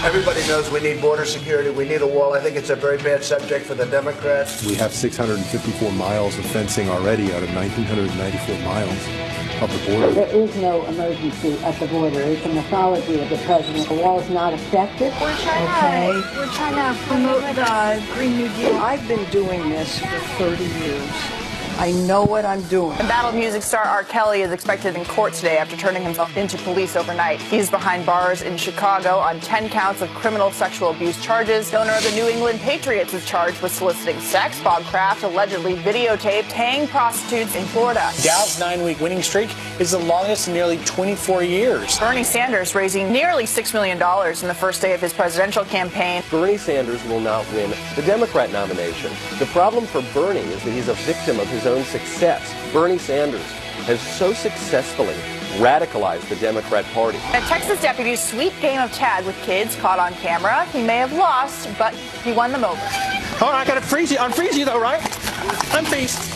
Everybody knows we need border security. We need a wall. I think it's a very bad subject for the Democrats. We have 654 miles of fencing already out of 1,994 miles of the border. There is no emergency at the border. It's a mythology of the president. The wall is not effective. We're trying to promote the Green New Deal. I've been doing this for 30 years. I know what I'm doing. Embattled music star R. Kelly is expected in court today after turning himself into police overnight. He's behind bars in Chicago on 10 counts of criminal sexual abuse charges. The owner of the New England Patriots is charged with soliciting sex. Bob Kraft allegedly videotaped paying prostitutes in Florida. Dow's 9-week winning streak is the longest in nearly 24 years. Bernie Sanders raising nearly $6 million in the first day of his presidential campaign. Bernie Sanders will not win the Democrat nomination. The problem for Bernie is that he's a victim of his own success. Bernie Sanders has so successfully radicalized the Democrat Party. A Texas deputy's sweet game of tag with kids caught on camera. He may have lost, but he won them over. Hold on, I gotta freeze you. Unfreeze you though, right? Unfreeze.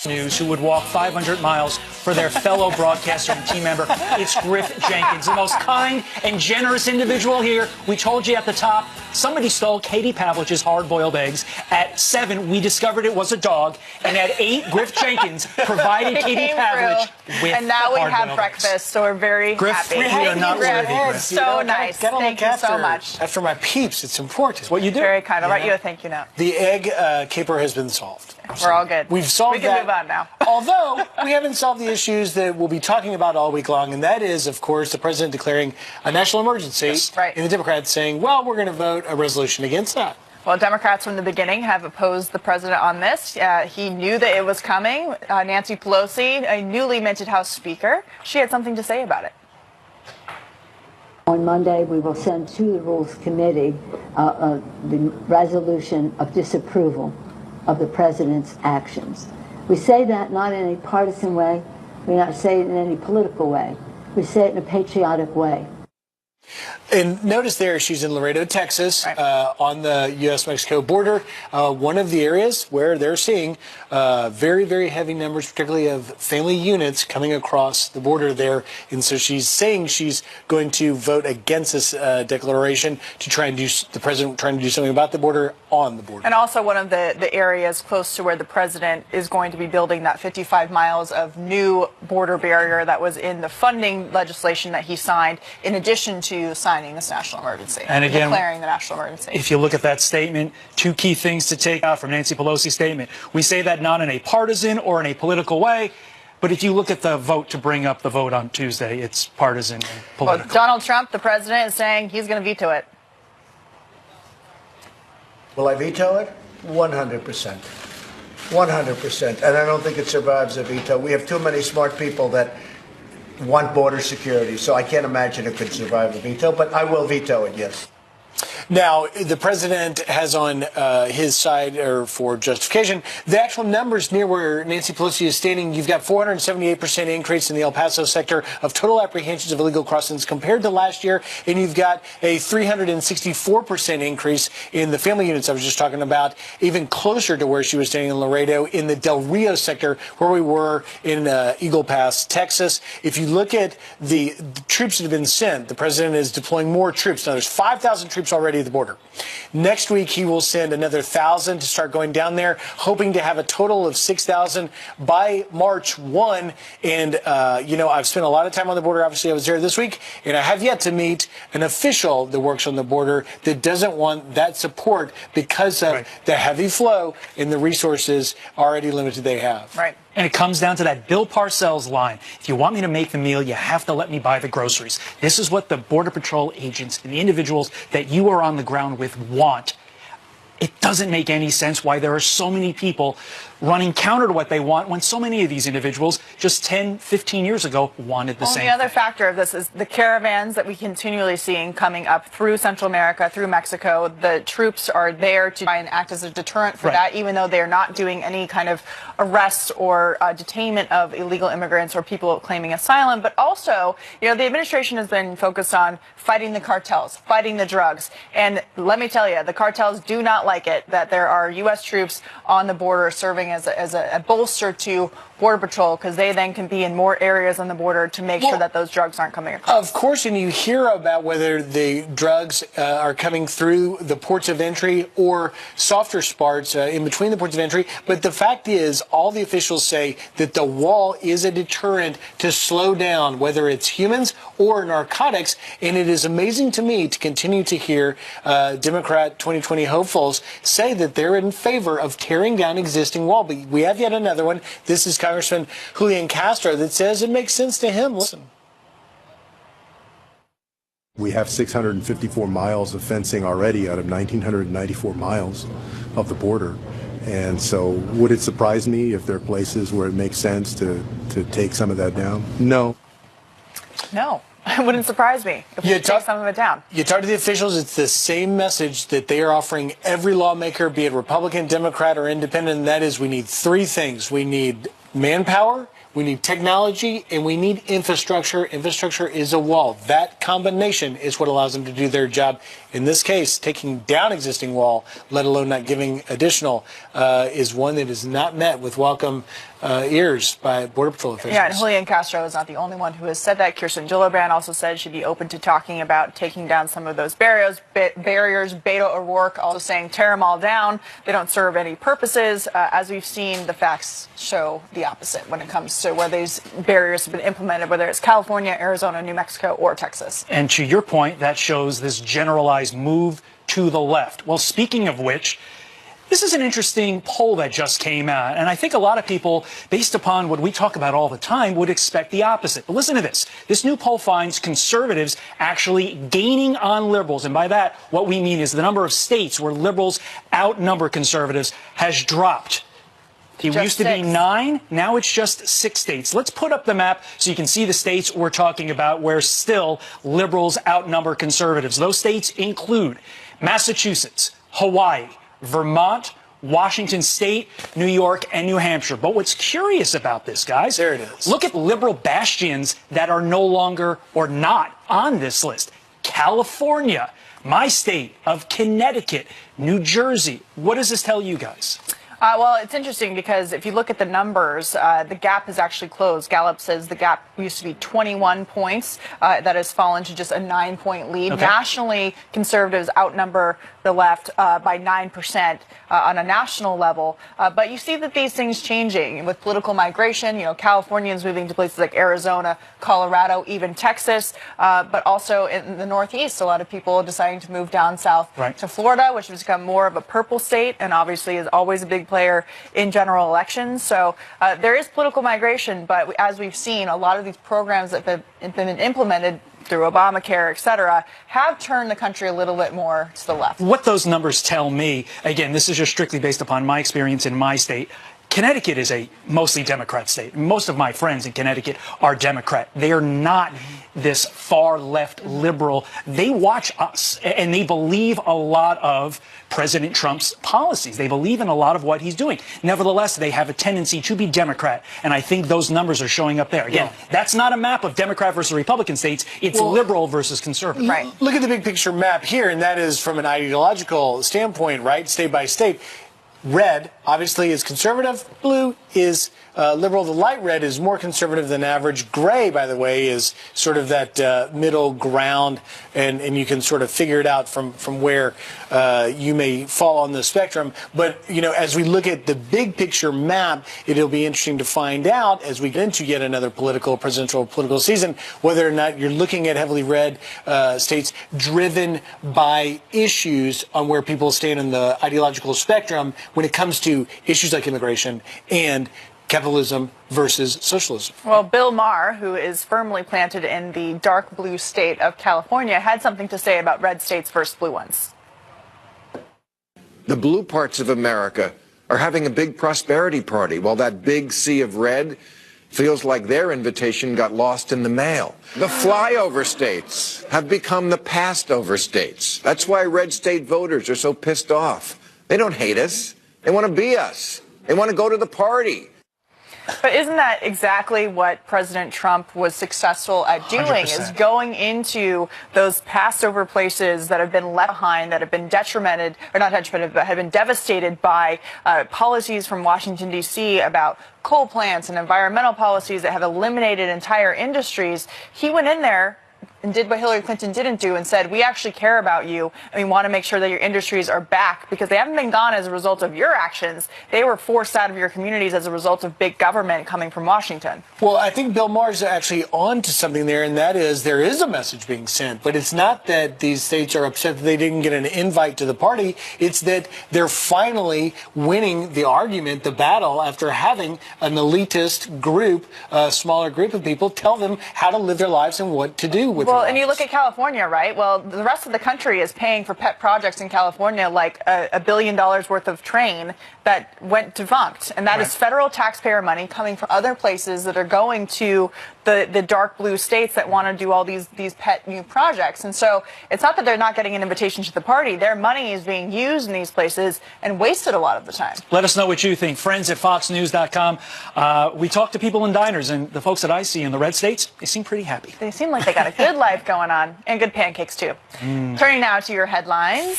News who would walk 500 miles for their fellow broadcaster and team member. It's Griff Jenkins, the most kind and generous individual here. We told you at the top, somebody stole Katie Pavlich's hard-boiled eggs. At 7, we discovered it was a dog. And at 8, Griff Jenkins provided Katie Pavlich with and now we have hard-boiled breakfast, eggs. so we're very Griff, happy. we are not worthy, Griff. So nice. Thank you so much. After my peeps, it's important. It's what you do. Very kind. I'll write you a thank you note. The egg caper has been solved. We're all good. We've solved that. We can move on now. Although we haven't solved the issues that we'll be talking about all week long, and that is, of course, the president declaring a national emergency, Yes, right. and the Democrats saying, well, we're going to vote a resolution against that. Well, Democrats from the beginning have opposed the president on this. He knew that it was coming. Nancy Pelosi, a newly minted House Speaker, she had something to say about it. On Monday, we will send to the Rules Committee the resolution of disapproval of the president's actions. We say that not in a partisan way. We not say it in any political way. We say it in a patriotic way. And notice there, she's in Laredo, Texas, right. On the U.S.-Mexico border, one of the areas where they're seeing very, very heavy numbers, particularly of family units coming across the border there. And so she's saying she's going to vote against this declaration to try and do the president trying to do something about the border on the border. And also one of the areas close to where the president is going to be building that 55 miles of new border barrier that was in the funding legislation that he signed, in addition to signing this national emergency, and again, declaring the national emergency. If you look at that statement, 2 key things to take out from Nancy Pelosi's statement. We say that not in a partisan or in a political way, but if you look at the vote to bring up the vote on Tuesday, it's partisan and political. Well, Donald Trump, the president, is saying he's going to veto it. Will I veto it? 100%. 100%. And I don't think it survives a veto. We have too many smart people that want border security, so I can't imagine it could survive a veto, but I will veto it, yes. Now, the president has on his side, or for justification, the actual numbers near where Nancy Pelosi is standing. You've got 478% increase in the El Paso sector of total apprehensions of illegal crossings compared to last year, and you've got a 364% increase in the family units I was just talking about, even closer to where she was standing in Laredo in the Del Rio sector where we were in Eagle Pass, Texas. If you look at the troops that have been sent, the president is deploying more troops. Now, there's 5,000 troops already at the border. Next week, he will send another 1,000 to start going down there, hoping to have a total of 6,000 by March 1. And, I've spent a lot of time on the border. Obviously, I was there this week, and I have yet to meet an official that works on the border that doesn't want that support because of the heavy flow and the resources already limited they have. Right. And it comes down to that Bill Parcells line. If you want me to make the meal, you have to let me buy the groceries. This is what the Border Patrol agents and the individuals that you are on the ground with want. It doesn't make any sense why there are so many people running counter to what they want when so many of these individuals just 10, 15 years ago wanted the same. The other factor of this is the caravans that we continually seeing coming up through Central America, through Mexico. The troops are there to try and act as a deterrent for that, even though they're not doing any kind of arrest or detainment of illegal immigrants or people claiming asylum. But also, the administration has been focused on fighting the cartels, fighting the drugs. And let me tell you, the cartels do not like it that there are U.S. troops on the border serving as a bolster to Border Patrol, because they then can be in more areas on the border to make sure that those drugs aren't coming across. Of course, and you hear about whether the drugs are coming through the ports of entry or softer spots in between the ports of entry. But the fact is, all the officials say that the wall is a deterrent to slow down whether it's humans or narcotics. And it is amazing to me to continue to hear Democrat 2020 hopefuls say that they're in favor of tearing down existing wall. But we have yet another one. This is Congressman Julian Castro that says it makes sense to him. Listen. We have 654 miles of fencing already out of 1,994 miles of the border. And so would it surprise me if there are places where it makes sense to take some of that down? No. No. It wouldn't surprise me if we take some of it down. You talk to the officials, it's the same message that they are offering every lawmaker, be it Republican, Democrat, or independent, and that is we need three things. We need manpower, we need technology, and we need infrastructure. Infrastructure is a wall. That combination is what allows them to do their job. In this case, taking down existing wall, let alone not giving additional, is one that is not met with welcome ears by Border Patrol officials. Yeah, and Julian Castro is not the only one who has said that. Kirsten Gillibrand also said she'd be open to talking about taking down some of those barriers. Beto O'Rourke also saying tear them all down. They don't serve any purposes. As we've seen, the facts show the opposite when it comes to where these barriers have been implemented, whether it's California, Arizona, New Mexico, or Texas. And to your point, that shows this generalized move to the left. Well, speaking of which, this is an interesting poll that just came out, and I think a lot of people, based upon what we talk about all the time, would expect the opposite. But listen to this. This new poll finds conservatives actually gaining on liberals, and by that, what we mean is the number of states where liberals outnumber conservatives has dropped. It used to be 9, now it's just 6 states. Let's put up the map so you can see the states we're talking about where still liberals outnumber conservatives. Those states include Massachusetts, Hawaii, Vermont, Washington State, New York, and New Hampshire. But what's curious about this, guys, there it is. Look at liberal bastions that are no longer or not on this list. California, my state of Connecticut, New Jersey. What does this tell you guys? Well, it's interesting because if you look at the numbers, the gap has actually closed. Gallup says the gap used to be 21 points. That has fallen to just a 9-point lead. Okay. Nationally, conservatives outnumber the left by 9% on a national level. But you see that these things changing with political migration. You know, Californians moving to places like Arizona, Colorado, even Texas. But also in the Northeast, a lot of people deciding to move down south to Florida, which has become more of a purple state and obviously is always a big player in general elections. So there is political migration, but as we've seen, a lot of these programs that have been implemented through Obamacare, et cetera, have turned the country a little bit more to the left. What those numbers tell me, again, this is just strictly based upon my experience in my state. Connecticut is a mostly Democrat state. Most of my friends in Connecticut are Democrat. They are not this far left liberal. They watch us and they believe a lot of President Trump's policies. They believe in a lot of what he's doing. Nevertheless, they have a tendency to be Democrat. And I think those numbers are showing up there. Again, that's not a map of Democrat versus Republican states. It's liberal versus conservative. Right. Look at the big picture map here, and that is from an ideological standpoint, right? State by state. Red, obviously, is conservative. Blue is liberal. The light red is more conservative than average. Gray, by the way, is sort of that middle ground, and you can sort of figure it out from where you may fall on the spectrum. But, you know, as we look at the big picture map, it'll be interesting to find out as we get into yet another presidential political season, whether or not you're looking at heavily red states driven by issues on where people stand in the ideological spectrum when it comes to issues like immigration and capitalism versus socialism. Well, Bill Maher, who is firmly planted in the dark blue state of California, had something to say about red states versus blue ones. The blue parts of America are having a big prosperity party, while that big sea of red feels like their invitation got lost in the mail. The flyover states have become the passed-over states. That's why red state voters are so pissed off. They don't hate us. They want to be us. They want to go to the party. But isn't that exactly what President Trump was successful at doing, 100%. is going into those Passover places that have been left behind, that have been detrimented, or not detrimented, but have been devastated by policies from Washington, D.C. about coal plants and environmental policies that have eliminated entire industries. He went in there and did what Hillary Clinton didn't do and said, we actually care about you and we want to make sure that your industries are back, because they haven't been gone as a result of your actions. They were forced out of your communities as a result of big government coming from Washington. Well, I think Bill Maher is actually on to something there, and that is there is a message being sent, but it's not that these states are upset that they didn't get an invite to the party. It's that they're finally winning the argument, the battle, after having an elitist group, a smaller group of people, tell them how to live their lives and what to do with Well, and you look at California, right? Well, the rest of the country is paying for pet projects in California, like $1 billion worth of train that went defunct. And that is federal taxpayer money coming from other places that are going to the dark blue states that want to do all these pet new projects. And so it's not that they're not getting an invitation to the party. Their money is being used in these places and wasted a lot of the time. Let us know what you think. Friends at FoxNews.com. We talk to people in diners, and the folks that I see in the red states, they seem pretty happy. They seem like they got a good life going on, and good pancakes too. Turning now to your headlines.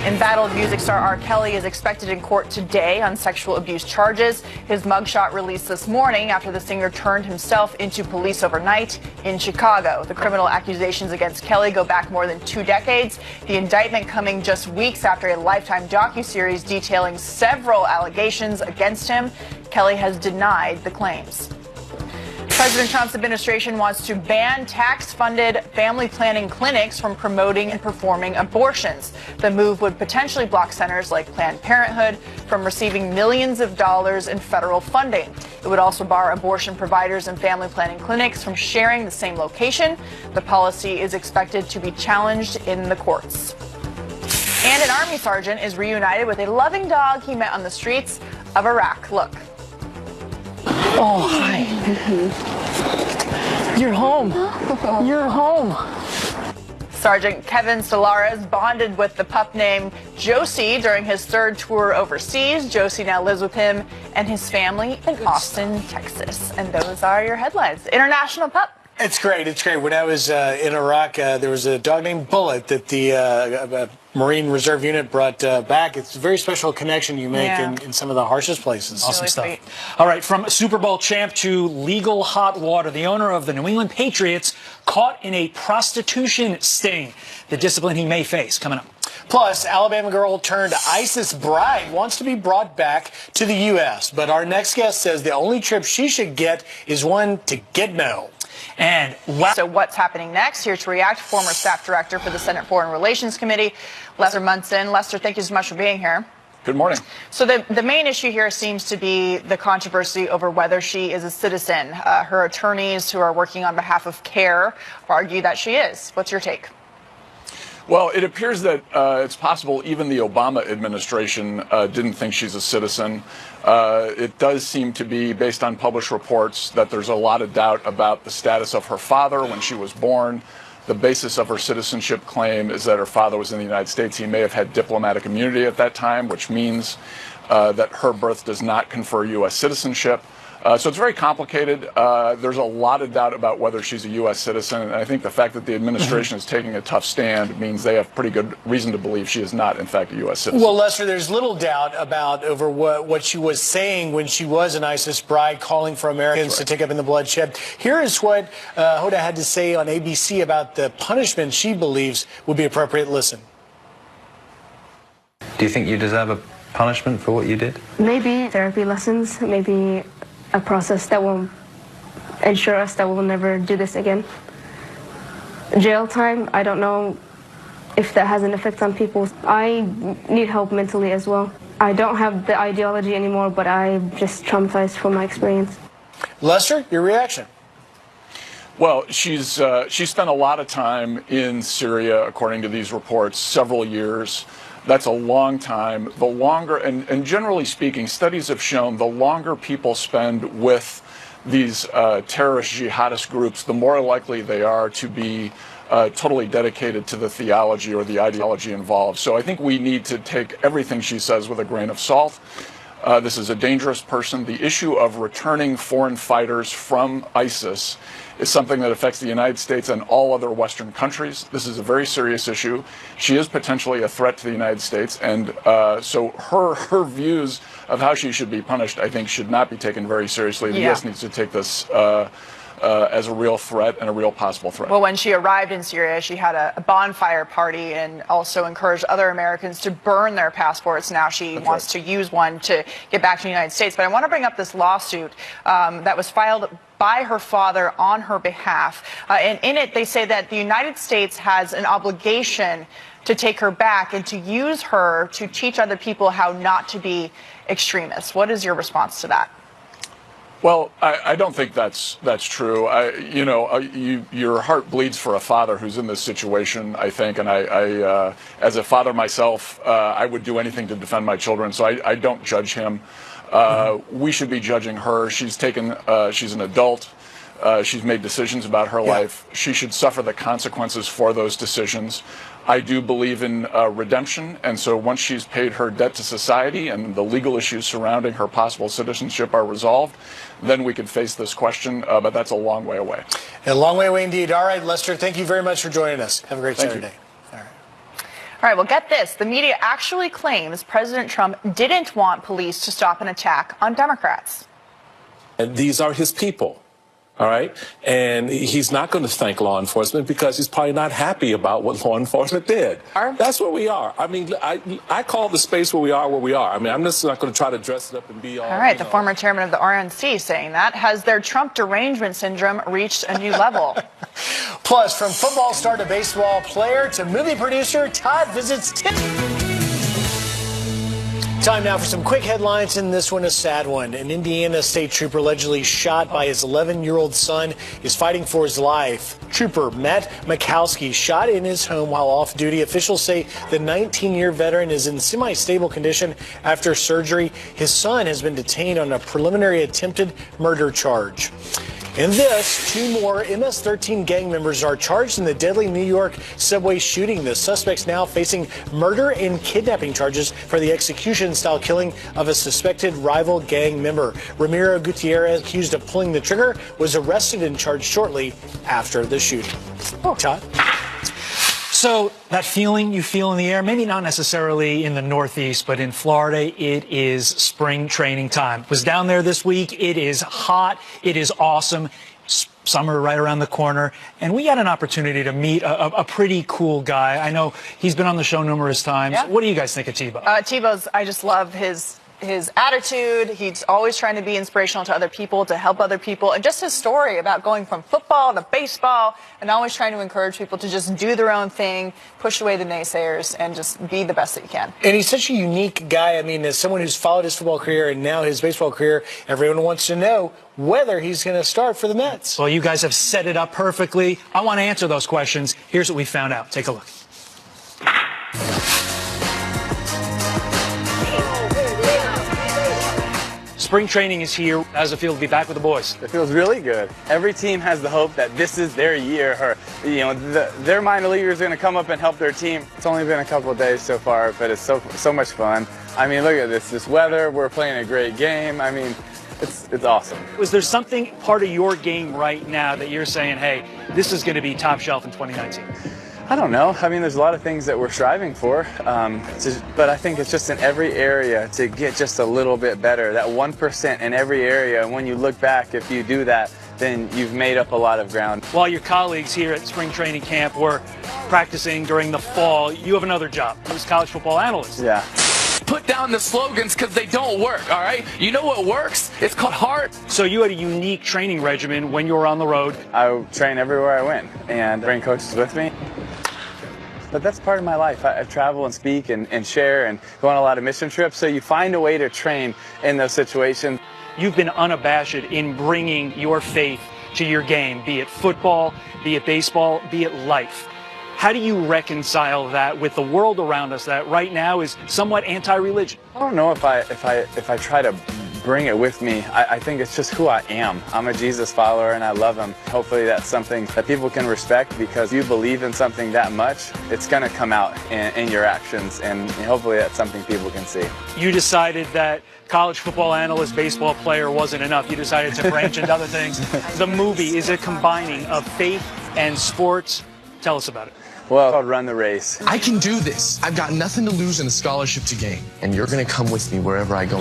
Embattled music star R. Kelly is expected in court today on sexual abuse charges. His mugshot released this morning after the singer turned himself into police overnight in Chicago. The criminal accusations against Kelly go back more than 2 decades. The indictment coming just weeks after a Lifetime docuseries detailing several allegations against him. Kelly has denied the claims. President Trump's administration wants to ban tax-funded family planning clinics from promoting and performing abortions. The move would potentially block centers like Planned Parenthood from receiving millions of dollars in federal funding. It would also bar abortion providers and family planning clinics from sharing the same location. The policy is expected to be challenged in the courts. And an Army sergeant is reunited with a loving dog he met on the streets of Iraq. Look. Oh, hi. You're home. You're home. Sergeant Kevin Solares bonded with the pup named Josie during his 3rd tour overseas. Josie now lives with him and his family in Austin, Texas. And those are your headlines. International pup. It's great. It's great. When I was in Iraq, there was a dog named Bullet that the Marine Reserve Unit brought back. It's a very special connection you make in some of the harshest places. Awesome really stuff. Sweet. All right, from Super Bowl champ to legal hot water, the owner of the New England Patriots caught in a prostitution sting. The discipline he may face coming up. Plus, Alabama girl turned ISIS bride wants to be brought back to the U.S. But our next guest says the only trip she should get is one to Gitmo. And So what's happening next? Here to react, former staff director for the Senate Foreign Relations Committee, Lester Munson. Lester, thank you so much for being here. Good morning. So the main issue here seems to be the controversy over whether she is a citizen. Her attorneys who are working on behalf of CARE argue that she is. What's your take? Well, it appears that it's possible even the Obama administration didn't think she's a citizen. It does seem to be, based on published reports, that there's a lot of doubt about the status of her father when she was born. The basis of her citizenship claim is that her father was in the United States. He may have had diplomatic immunity at that time, which means that her birth does not confer U.S. citizenship. So it's very complicated. There's a lot of doubt about whether she's a U.S. citizen, and I think the fact that the administration is taking a tough stand means they have pretty good reason to believe she is not, in fact, a U.S. citizen. Well, Lester, there's little doubt about over what she was saying when she was an ISIS bride, calling for Americans to take up in the bloodshed. Here is what Hoda had to say on ABC about the punishment she believes would be appropriate. Listen. Do you think you deserve a punishment for what you did? Maybe therapy lessons, maybe a process that will ensure us that we'll never do this again. Jail time, I don't know if that has an effect on people. I need help mentally as well. I don't have the ideology anymore, but I'm just traumatized from my experience. Lester, your reaction? Well, she spent a lot of time in Syria, according to these reports, several years. That's a long time. The longer, and generally speaking, studies have shown the longer people spend with these terrorist jihadist groups, the more likely they are to be totally dedicated to the theology or the ideology involved. So I think we need to take everything she says with a grain of salt. This is a dangerous person. The issue of returning foreign fighters from ISIS is something that affects the United States and all other Western countries. This is a very serious issue. She is potentially a threat to the United States, and so her views of how she should be punished, I think, should not be taken very seriously. The U.S. needs to take this as a real threat and a real possible threat. Well, when she arrived in Syria, she had a bonfire party and also encouraged other Americans to burn their passports. Now she wants to use one to get back to the United States. But I want to bring up this lawsuit that was filed by her father on her behalf. And in it, they say that the United States has an obligation to take her back and to use her to teach other people how not to be extremists. What is your response to that? Well, I don't think that's true. Your heart bleeds for a father who's in this situation, I think, and I as a father myself, I would do anything to defend my children, so I don't judge him. We should be judging her. She's an adult. She's made decisions about her life. She should suffer the consequences for those decisions. I do believe in redemption, and so once she's paid her debt to society and the legal issues surrounding her possible citizenship are resolved, then we could face this question, but that's a long way away. A long way away indeed. All right, Lester, thank you very much for joining us. Have a great Saturday. All right, well, get this. The media actually claims President Trump didn't want police to stop an attack on Democrats. And these are his people. All right. And he's not going to thank law enforcement because he's probably not happy about what law enforcement did. That's where we are. I mean, I call the space where we are. I mean, I'm just not going to try to dress it up and be all. All right. The former chairman of the RNC saying that. Has their Trump derangement syndrome reached a new level? Plus, from football star to baseball player to movie producer, Todd visits Tim. Time now for some quick headlines, and this one a sad one. An Indiana state trooper allegedly shot by his 11-year-old son is fighting for his life. Trooper Matt Mikowski shot in his home while off duty. Officials say the 19-year veteran is in semi-stable condition after surgery. His son has been detained on a preliminary attempted murder charge. In this, two more MS-13 gang members are charged in the deadly New York subway shooting. The suspects now facing murder and kidnapping charges for the execution-style killing of a suspected rival gang member. Ramiro Gutierrez, accused of pulling the trigger, was arrested and charged shortly after the shooting. Todd? So that feeling you feel in the air, maybe not necessarily in the Northeast, but in Florida, it is spring training time. Was down there this week. It is hot. It is awesome. Summer right around the corner. And we had an opportunity to meet a pretty cool guy. I know he's been on the show numerous times. Yeah. What do you guys think of Tebow? Tebow's, I just love his attitude. He's always trying to be inspirational to other people, to help other people, and just his story about going from football to baseball and always trying to encourage people to just do their own thing, push away the naysayers, and just be the best that you can. And he's such a unique guy. I mean, as someone who's followed his football career and now his baseball career, everyone wants to know whether he's going to start for the Mets. Well, you guys have set it up perfectly. I want to answer those questions. Here's what we found out. Take a look. Spring training is here. How does it feel to be back with the boys? It feels really good. Every team has the hope that this is their year, or their minor leaguer is going to come up and help their team. It's only been a couple of days so far, but it's so much fun. I mean, look at this weather. We're playing a great game. I mean, it's awesome. Was there something part of your game right now that you're saying, hey, this is going to be top shelf in 2019? I don't know. I mean, there's a lot of things that we're striving for, but I think it's just in every area to get just a little bit better. That 1% in every area, and when you look back, if you do that, then you've made up a lot of ground. While your colleagues here at spring training camp were practicing during the fall, you have another job. I was college football analyst. Yeah. Put down the slogans because they don't work, all right? You know what works? It's called heart. So you had a unique training regimen when you were on the road. I train everywhere I went and bring coaches with me. But that's part of my life. I travel and speak and share and go on a lot of mission trips, so you find a way to train in those situations. You've been unabashed in bringing your faith to your game, be it football, be it baseball, be it life. How do you reconcile that with the world around us that right now is somewhat anti-religion? I don't know if I try to bring it with me. I think it's just who I am. I'm a Jesus follower and I love him. Hopefully that's something that people can respect, because you believe in something that much, it's going to come out in your actions, and hopefully that's something people can see. You decided that college football analyst, baseball player wasn't enough. You decided to branch into other things. The movie is a combining of faith and sports. Tell us about it. Well, it's called Run the Race. I can do this. I've got nothing to lose and a scholarship to gain. And you're going to come with me wherever I go.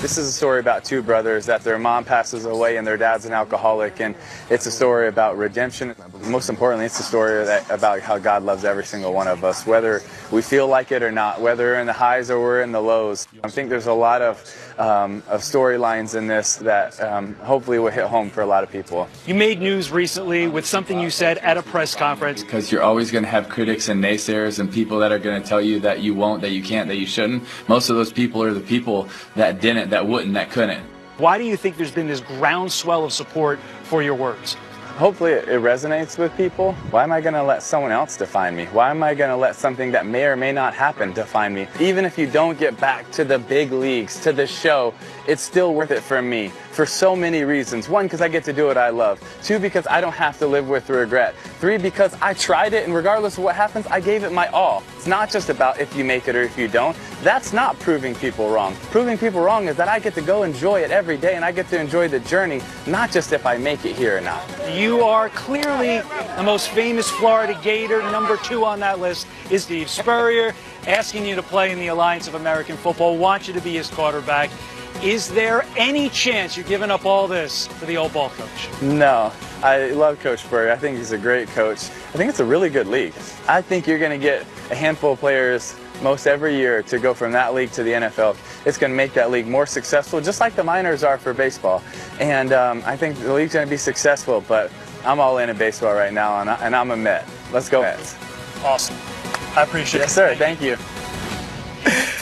This is a story about two brothers that their mom passes away and their dad's an alcoholic. And it's a story about redemption. Most importantly, it's a story about how God loves every single one of us, whether we feel like it or not, whether we're in the highs or we're in the lows. I think there's a lot of storylines in this that hopefully will hit home for a lot of people. You made news recently with something you said at a press conference. Because you're always going to have critics and naysayers and people that are going to tell you that you won't, that you can't, that you shouldn't. Most of those people are the people that didn't, that wouldn't, that couldn't. Why do you think there's been this groundswell of support for your words? Hopefully it resonates with people. Why am I going to let someone else define me? Why am I going to let something that may or may not happen define me? Even if you don't get back to the big leagues, to the show, it's still worth it for me for so many reasons. One, because I get to do what I love. Two, because I don't have to live with regret. Three, because I tried it, and regardless of what happens, I gave it my all. It's not just about if you make it or if you don't. That's not proving people wrong. Proving people wrong is that I get to go enjoy it every day, and I get to enjoy the journey, not just if I make it here or not. You are clearly the most famous Florida Gator. Number 2 on that list is Steve Spurrier, asking you to play in the Alliance of American Football, want you to be his quarterback. Is there any chance you're giving up all this for the old ball coach? No. I love Coach Spurrier. I think he's a great coach. I think it's a really good league. I think you're going to get a handful of players most every year to go from that league to the NFL. It's going to make that league more successful, just like the minors are for baseball. And I think the league's going to be successful, but I'm all in baseball right now, and I'm a Met. Let's go Mets. Awesome. I appreciate it. Yes, sir. Thank you.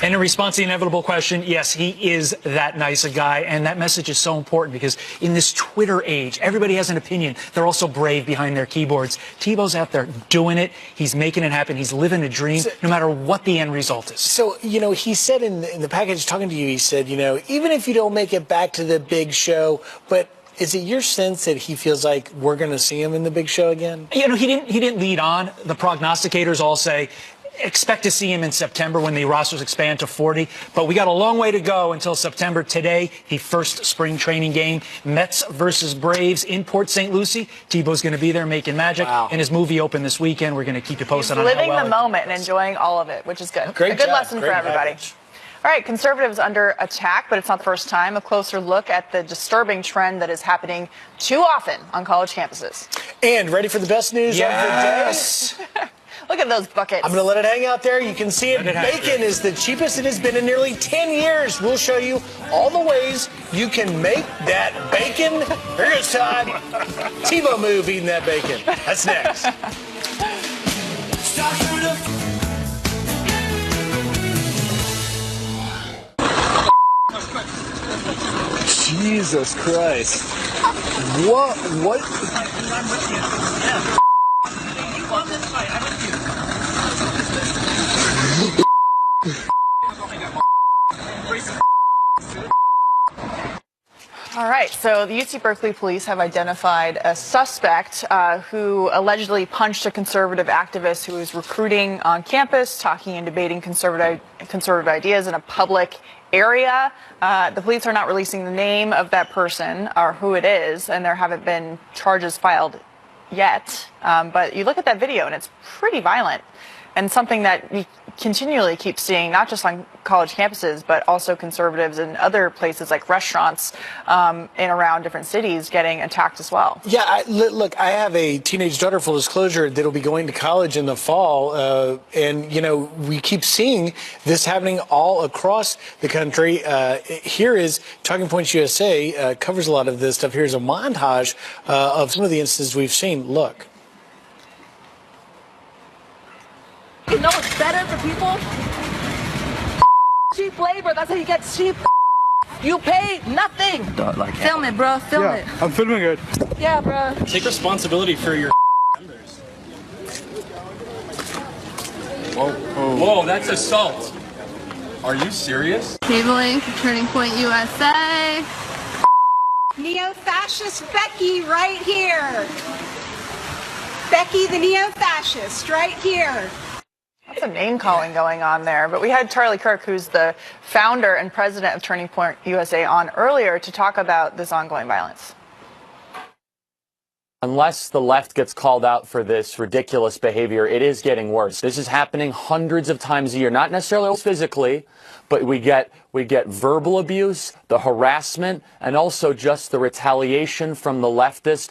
And in response to the inevitable question, yes, he is that nice a guy. And that message is so important because in this Twitter age, everybody has an opinion. They're also brave behind their keyboards. Tebow's out there doing it. He's making it happen. He's living a dream, no matter what the end result is. So, he said in the package talking to you, he said, even if you don't make it back to the big show, but is it your sense that he feels like we're going to see him in the big show again? He didn't lead on. The prognosticators all say, expect to see him in September when the rosters expand to 40. But we got a long way to go until September. Today, the first spring training game, Mets versus Braves in Port St. Lucie. Tebow's going to be there making magic. Wow. And his movie opened this weekend. We're going to keep you posted on living how well the moment and enjoying all of it, which is good. Great a good job. lesson Great for everybody. package. All right, conservatives under attack, but it's not the first time. A closer look at the disturbing trend that is happening too often on college campuses. And ready for the best news Yes. of the day? Look at those buckets. I'm going to let it hang out there. You can see it. Let it hang. Bacon is the cheapest it has been in nearly 10 years. We'll show you all the ways you can make that bacon. Here's Todd. Tebow move eating that bacon. That's next. Jesus Christ. What? All right, so the UC Berkeley police have identified a suspect who allegedly punched a conservative activist who was recruiting on campus, talking and debating conservative ideas in a public area. The police are not releasing the name of that person or who it is, and there haven't been charges filed yet. But you look at that video, and it's pretty violent. And something that we continually keep seeing, not just on college campuses, but also conservatives in other places like restaurants in around different cities getting attacked as well. Yeah, look, I have a teenage daughter, full disclosure, that'll be going to college in the fall. And, we keep seeing this happening all across the country. Here is Talking Points USA, covers a lot of this stuff. Here's a montage of some of the instances we've seen. Look. You know what's better for people? Cheap labor. That's how you get cheap. You pay nothing. Don't like it. Film it, bro. Film it. I'm filming it. Yeah, bro. Take responsibility for your members. Whoa, Whoa, that's assault. Are you serious? Cabling, Turning Point USA. Neo-fascist Becky right here. Becky the neo-fascist right here. Lots of name calling going on there. But we had Charlie Kirk, who's the founder and president of Turning Point USA, on earlier to talk about this ongoing violence. Unless the left gets called out for this ridiculous behavior, it is getting worse. This is happening hundreds of times a year, not necessarily physically, but we get verbal abuse, the harassment, and also just the retaliation from the leftist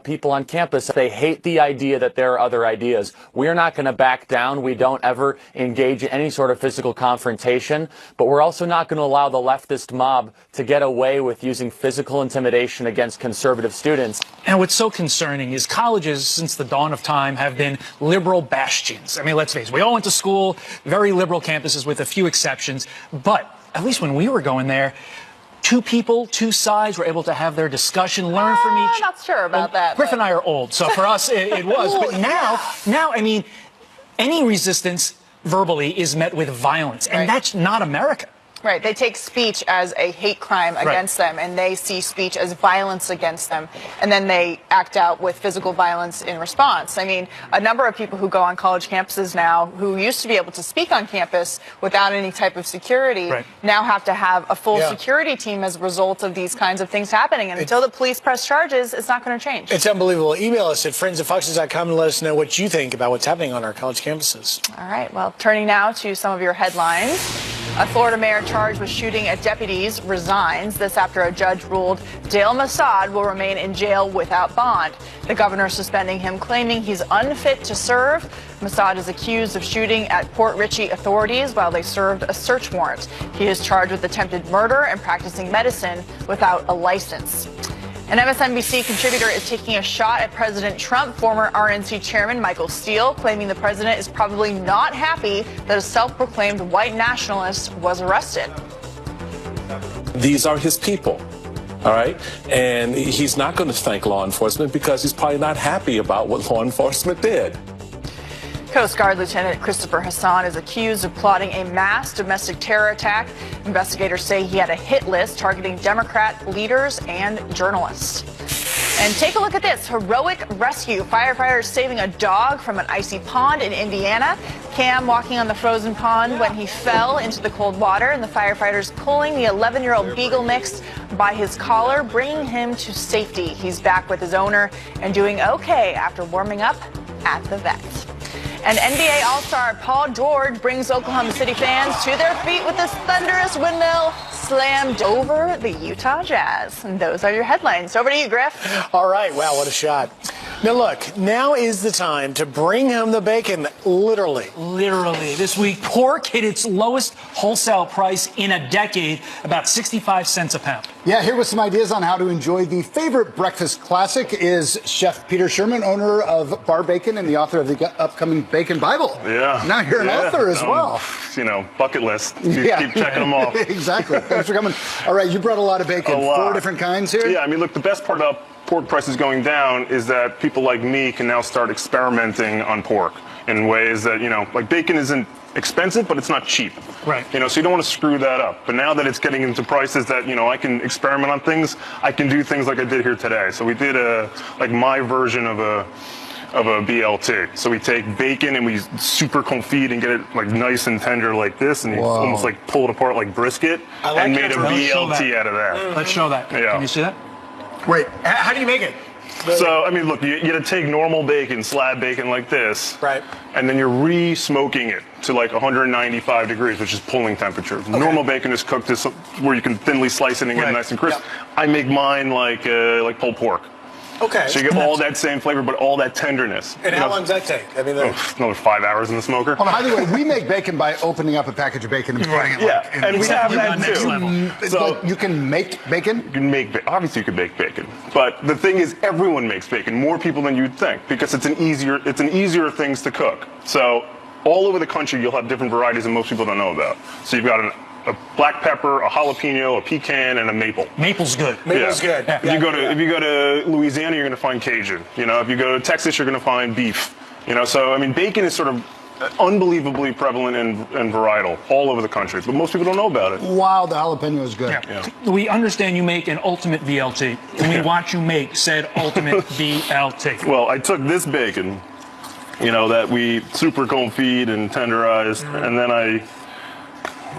people on campus. They hate the idea that there are other ideas. We're not going to back down. We don't ever engage in any sort of physical confrontation, but we're also not going to allow the leftist mob to get away with using physical intimidation against conservative students. And what's so concerning is colleges, since the dawn of time, have been liberal bastions. I mean, let's face it, we all went to school, very liberal campuses with a few exceptions, but at least when we were going there, two people, two sides were able to have their discussion, learn from each. I'm not sure about that. Griff and I are old, so for us it was. But now, I mean, any resistance verbally is met with violence, and that's not America. Right. They take speech as a hate crime against them, and they see speech as violence against them, and then they act out with physical violence in response. I mean, a number of people who go on college campuses now who used to be able to speak on campus without any type of security now have to have a full security team as a result of these kinds of things happening. And until the police press charges, it's not going to change. It's unbelievable. Email us at friends@foxnews.com and let us know what you think about what's happening on our college campuses. All right. Well, turning now to some of your headlines. A Florida mayor charged with shooting at deputies resigns. This after a judge ruled Dale Massad will remain in jail without bond. The governor suspending him, claiming he's unfit to serve. Massad is accused of shooting at Port Richey authorities while they served a search warrant. He is charged with attempted murder and practicing medicine without a license. An MSNBC contributor is taking a shot at President Trump. Former RNC chairman Michael Steele claiming the president is probably not happy that a self-proclaimed white nationalist was arrested. These are his people, all right? And he's not going to thank law enforcement because he's probably not happy about what law enforcement did. Coast Guard Lieutenant Christopher Hassan is accused of plotting a mass domestic terror attack. Investigators say he had a hit list targeting Democrat leaders and journalists. And take a look at this heroic rescue. Firefighters saving a dog from an icy pond in Indiana. Cam walking on the frozen pond when he fell into the cold water, and the firefighters pulling the 11-year-old beagle mix by his collar, bringing him to safety. He's back with his owner and doing okay after warming up at the vet. And NBA All-Star Paul George brings Oklahoma City fans to their feet with this thunderous windmill slammed over the Utah Jazz. And those are your headlines. Over to you, Griff. All right. Wow, what a shot. Now, look, now is the time to bring home the bacon, literally. Literally. This week, pork hit its lowest wholesale price in a decade, about 65 cents a pound. Yeah, here with some ideas on how to enjoy the favorite breakfast classic is Chef Peter Sherman, owner of Bar Bacon and the author of the upcoming Bacon Bible. Yeah. Now you're an author as well. You know, bucket list. Keep checking them off. Exactly. Thanks for coming. All right, you brought a lot of bacon. 4 different kinds here? Yeah, I mean, look, the best part about pork prices going down is that people like me can now start experimenting on pork in ways that, you know, like bacon isn't expensive, but it's not cheap. Right. You know, so you don't want to screw that up. But now that it's getting into prices that, you know, I can experiment on things, I can do things like I did here today. So we did my version of a BLT. So we take bacon and we super confit and get it like nice and tender like this, and you almost like pull it apart like brisket, and made a BLT out of that. Let's show that. Yeah. Can you see that? Wait, how do you make it? So, I mean, look, you got to take normal bacon, slab bacon like this, right? And then you're re-smoking it to like 195 degrees, which is pulling temperature. Okay. Normal bacon is cooked to where you can thinly slice it and get it nice and crisp. Yep. I make mine like pulled pork. Okay. So you get all that same flavor, but all that tenderness. And how long does that take? I mean, another 5 hours in the smoker. By the way, we make bacon by opening up a package of bacon and putting it and we have that too. So you can make bacon? You can make obviously you can make bacon, but the thing is, everyone makes bacon. More people than you'd think, because it's an easier things to cook. So all over the country, you'll have different varieties that most people don't know about. So you've got a black pepper, a jalapeno, a pecan, and a maple. Maple's good. Maple's good. Yeah. If you go to Louisiana, you're going to find Cajun. You know, if you go to Texas, you're going to find beef. You know, so I mean, bacon is sort of unbelievably prevalent and varietal all over the country, but most people don't know about it. Wow, the jalapeno is good. Yeah. We understand you make an ultimate BLT. Can we watch you make said ultimate BLT? Well, I took this bacon, that we super confit and tenderized, and then I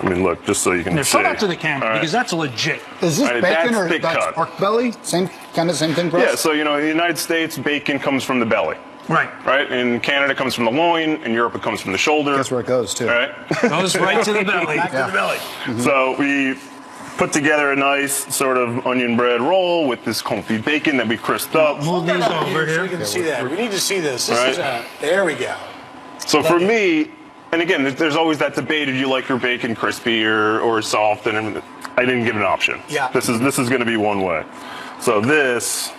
mean, look, just so you can see. Show that to the camera, because that's legit. Is this bacon or thick that's cut. pork belly? Same thing for us? Yeah, so, in the United States, bacon comes from the belly. Right. Right? In Canada, it comes from the loin. In Europe, it comes from the shoulder. That's where it goes, too. Right? Goes right to the belly. Back to the belly. So we put together a nice sort of onion bread roll with this confit bacon that we crisped up. Move these over So here. we can see that. We need to see this. Right. There we go. So for me, and again, there's always that debate: do you like your bacon crispy or soft? And I didn't give it an option. Yeah. This is going to be one way. So this,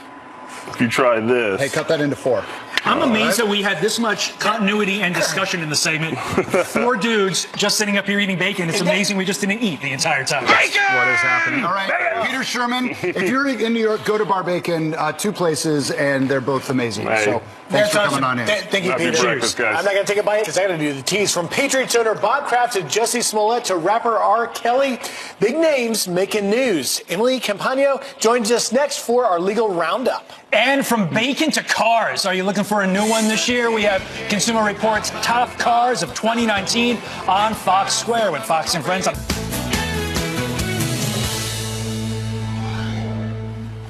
if you try this. Hey, cut that into 4. I'm amazed that we had this much continuity and discussion in the segment. 4 dudes just sitting up here eating bacon. It's amazing we just didn't eat the entire time. Bacon! What is happening? All right, Peter Sherman, if you're in New York, go to Bar Bacon, 2 places, and they're both amazing. Hey. So thanks for coming on in. Thank you, Happy Peter. breakfast, guys. I'm not going to take a bite because I got to do the tease. From Patriots owner Bob Kraft to Jussie Smollett to rapper R. Kelly, big names making news. Emily Campagno joins us next for our legal roundup. And from bacon to cars, are you looking for a new one this year? We have Consumer Reports' top cars of 2019 on Fox Square with Fox and Friends.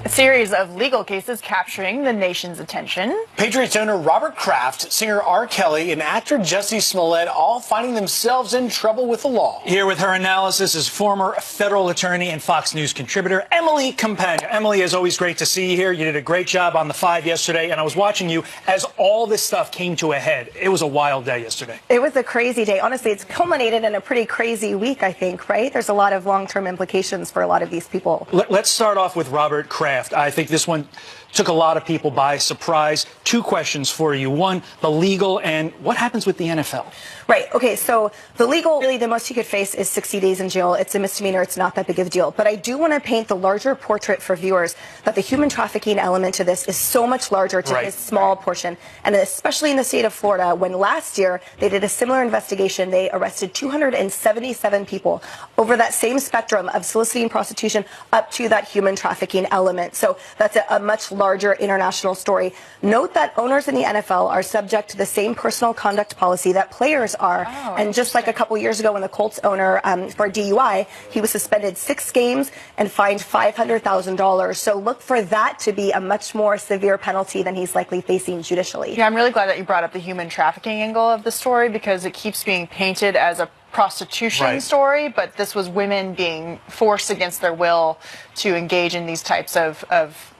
A series of legal cases capturing the nation's attention. Patriots owner Robert Kraft, singer R. Kelly, and actor Jussie Smollett all finding themselves in trouble with the law. Here with her analysis is former federal attorney and Fox News contributor Emily Campagno. Emily, it's always great to see you here. You did a great job on The Five yesterday, and I was watching you as all this stuff came to a head. It was a wild day yesterday. It was a crazy day. Honestly, it's culminated in a pretty crazy week, I think, right? There's a lot of long-term implications for a lot of these people. Let's start off with Robert Kraft. I think this one took a lot of people by surprise. 2 questions for you. One, the legal, and what happens with the NFL? Right. Okay. So the legal, really the most he could face is 60 days in jail. It's a misdemeanor. It's not that big of a deal. But I do want to paint the larger portrait for viewers that the human trafficking element to this is so much larger to his small portion. And especially in the state of Florida, when last year they did a similar investigation, they arrested 277 people over that same spectrum of soliciting prostitution up to that human trafficking element. So that's a much larger international story. Note that owners in the NFL are subject to the same personal conduct policy that players are. And just like a couple years ago when the Colts owner for DUI, he was suspended 6 games and fined $500,000. So look for that to be a much more severe penalty than he's likely facing judicially. Yeah, I'm really glad that you brought up the human trafficking angle of the story because it keeps being painted as a prostitution story, but this was women being forced against their will to engage in these types of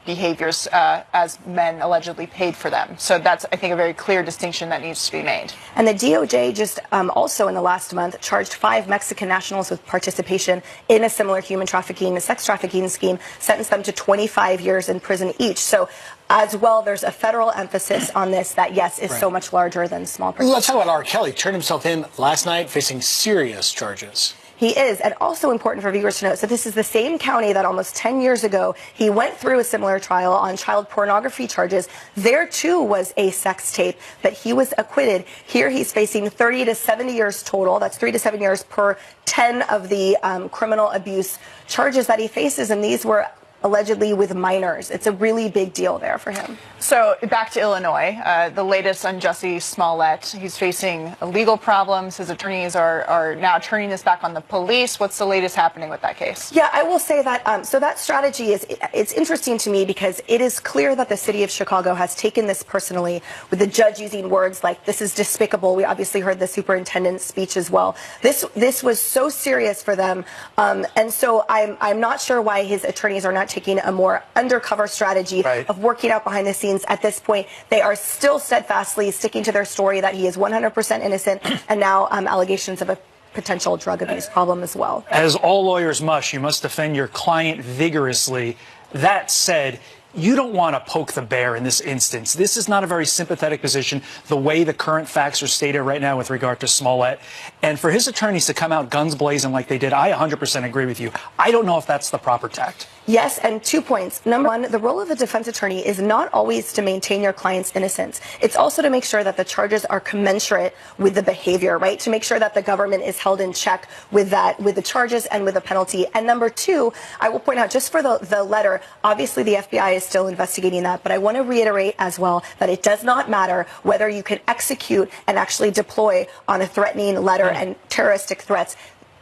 behaviors as men allegedly paid for them. So that's, I think, a very clear distinction that needs to be made. And the DOJ just also in the last month charged 5 Mexican nationals with participation in a similar human trafficking, sex trafficking scheme, sentenced them to 25 years in prison each. So as well, there's a federal emphasis on this that, yes, is so much larger than small. Let's talk about R. Kelly. Turned himself in last night facing serious charges. He is, and also important for viewers to note, so this is the same county that almost 10 years ago he went through a similar trial on child pornography charges. There too was a sex tape, but he was acquitted. Here he's facing 30 to 70 years total. That's 3 to 7 years per 10 of the criminal abuse charges that he faces, and these were allegedly with minors. It's a really big deal there for him. So back to Illinois, the latest on Jussie Smollett. He's facing legal problems. His attorneys are now turning this back on the police. What's the latest happening with that case? Yeah, I will say that, so that strategy it's interesting to me because it is clear that the city of Chicago has taken this personally, with the judge using words like, this is despicable. We obviously heard the superintendent's speech as well. This was so serious for them. And so I'm not sure why his attorneys are not taking a more undercover strategy of working out behind the scenes. At this point, they are still steadfastly sticking to their story that he is 100% innocent, and now allegations of a potential drug abuse problem as well. As all lawyers must, you must defend your client vigorously. That said, you don't want to poke the bear in this instance. This is not a very sympathetic position, the way the current facts are stated right now with regard to Smollett. And for his attorneys to come out guns blazing like they did, I 100% agree with you. I don't know if that's the proper tact. Yes, and 2 points. Number one, the role of the defense attorney is not always to maintain your client's innocence. It's also to make sure that the charges are commensurate with the behavior, right? To make sure that the government is held in check with that, with the charges and with the penalty. And number two, I will point out just for the letter, obviously the FBI is still investigating that, but I want to reiterate as well that it does not matter whether you can execute and actually deploy on a threatening letter and terroristic threats.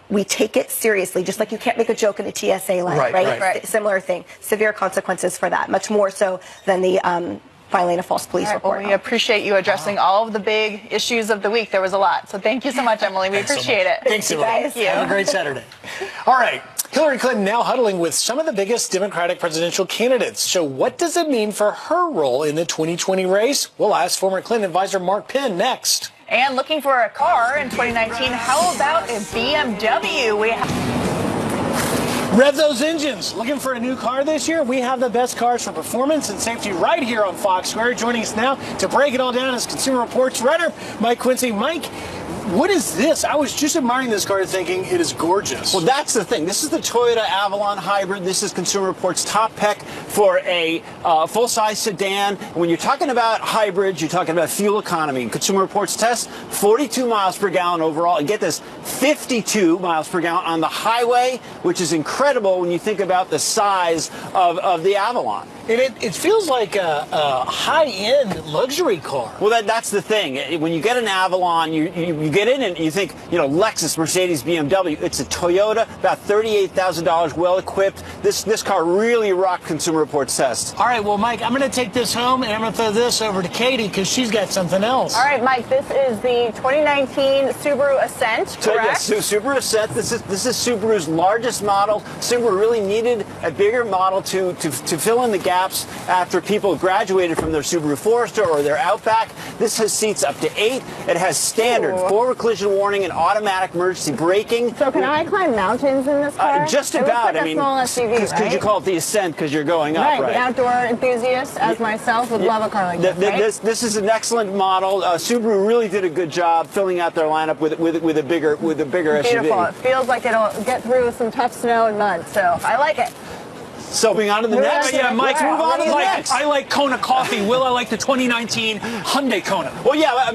We take it seriously, just like you can't make a joke in a TSA line, right? Similar thing. Severe consequences for that, much more so than the filing a false police report. Well, we appreciate you addressing all of the big issues of the week. There was a lot. So thank you so much, Emily. We appreciate it. Thanks, Emily. Thank you. Have a great Saturday. All right. Hillary Clinton now huddling with some of the biggest Democratic presidential candidates. So what does it mean for her role in the 2020 race? We'll ask former Clinton advisor Mark Penn next. And looking for a car in 2019, how about a BMW? Rev those engines. Looking for a new car this year? We have the best cars for performance and safety right here on Fox Square. Joining us now to break it all down is Consumer Reports writer Mike Quincy. Mike, what is this? I was just admiring this car thinking it is gorgeous. Well, that's the thing. This is the Toyota Avalon Hybrid. This is Consumer Reports' top pick for a full-size sedan. When you're talking about hybrids, you're talking about fuel economy. Consumer Reports test 42 miles per gallon overall. And get this, 52 miles per gallon on the highway, which is incredible when you think about the size of the Avalon. And it feels like a high-end luxury car. Well, that's the thing. When you get an Avalon, you get in and you think, you know, Lexus, Mercedes, BMW. It's a Toyota, about $38,000, well-equipped. This car really rocked Consumer Reports test. All right, well, Mike, I'm going to take this home and I'm going to throw this over to Katie because she's got something else. All right, Mike, this is the 2019 Subaru Ascent, correct? So, yes, Subaru Ascent. This is Subaru's largest model. Subaru really needed a bigger model to fill in the gaps after people graduated from their Subaru Forester or their Outback. This has seats up to 8. It has standard forward collision warning and automatic emergency braking. So can I climb mountains in this car? Just about. It looks like a small SUV, right? Could you call it the Ascent because you're going up, right? The outdoor enthusiast, as myself, would love a car like this, right? This is an excellent model. Subaru really did a good job filling out their lineup with a bigger SUV. Beautiful. It feels like it'll get through some tough snow and mud, so I like it. So moving on to the next. Yeah, Mike, move on to the next. I like Kona coffee. Will I like the 2019 Hyundai Kona? Well, yeah,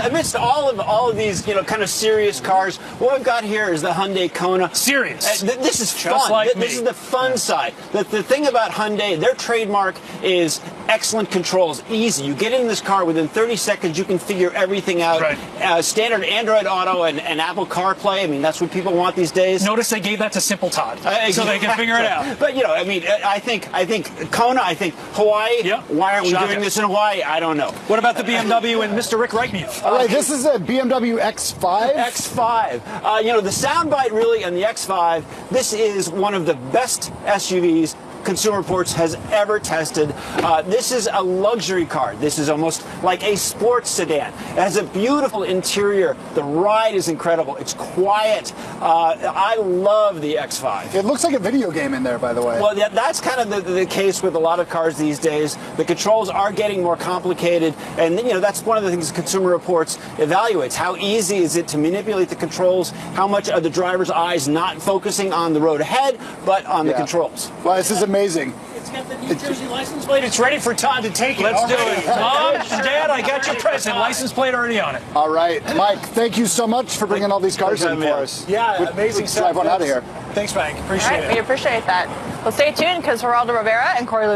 amidst all of these, you know, kind of serious cars, what we've got here is the Hyundai Kona. Serious. This is Just fun. like This is the fun side. The thing about Hyundai, their trademark is excellent controls, easy. You get in this car within 30 seconds, you can figure everything out. Right. Standard Android Auto and Apple CarPlay. I mean, that's what people want these days. Notice they gave that to Simple Todd, so they can figure it out. But you know, I mean, I think Kona. I think Hawaii. Yep. Why aren't we doing this in Hawaii? I don't know. What about the BMW and Mr. Rick Reitmuth? All right, this is a BMW X5. X5. You know, the soundbite really on the X5. This is one of the best SUVs Consumer Reports has ever tested. This is a luxury car. This is almost like a sports sedan. It has a beautiful interior. The ride is incredible. It's quiet. I love the X5. It looks like a video game in there, by the way. Well, yeah, that's kind of the case with a lot of cars these days. The controls are getting more complicated, and you know that's one of the things Consumer Reports evaluates. How easy is it to manipulate the controls? How much are the driver's eyes not focusing on the road ahead, but on the controls? Well, this is amazing. It's got the New Jersey license plate. It's ready for Todd to take it. Let's do it. Mom, Dad, I got your present. License plate already on it. All right. Mike, thank you so much for bringing all these cars in for us. Yeah, amazing stuff. Drive on out of here. Thanks, Mike. Appreciate it. We appreciate that. Well, stay tuned because Geraldo Rivera and Corey